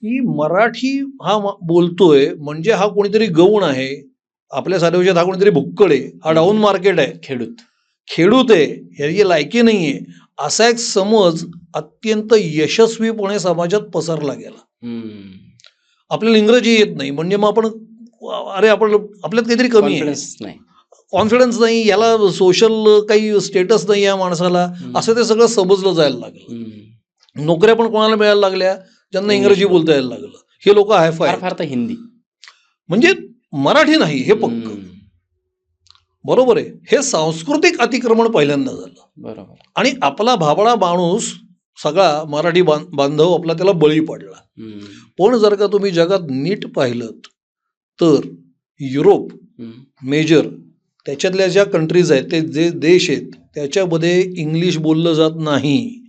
की मराठी हा बोलतोय म्हणजे हा कोणीतरी गौण आहे, आपल्या साध्या हा कोणीतरी भुक्कड आहे, हा डाऊन मार्केट आहे, खेडूत आहे, ह्याची लायकी नाहीये, असा एक समज अत्यंत यशस्वीपणे समाजात पसरला गेला. आपल्याला इंग्रजी येत नाही म्हणजे मग आपण अरे आपण आपल्यात काहीतरी कमी आहे, कॉन्फिडन्स नाही, याला सोशल काही स्टेटस नाही या माणसाला, असं ते सगळं समजलं जायला लागलं. नोकऱ्या पण कोणाला मिळायला लागल्या ज्यांना इंग्रजी बोलता यायला लागलं. हे लोक हायफाय, फार हिंदी म्हणजे मराठी नाही हे पक्क. बरोबर आहे, हे सांस्कृतिक अतिक्रमण पहिल्यांदा झालं. बरोबर. आणि आपला भाबडा माणूस सगळा मराठी बांधव आपला त्याला बळी पडला. पण जर का तुम्ही जगात नीट पाहिलं तर युरोप मेजर त्याच्यातल्या ज्या कंट्रीज आहेत, ते जे देश आहेत त्याच्यामध्ये इंग्लिश बोललं जात नाही.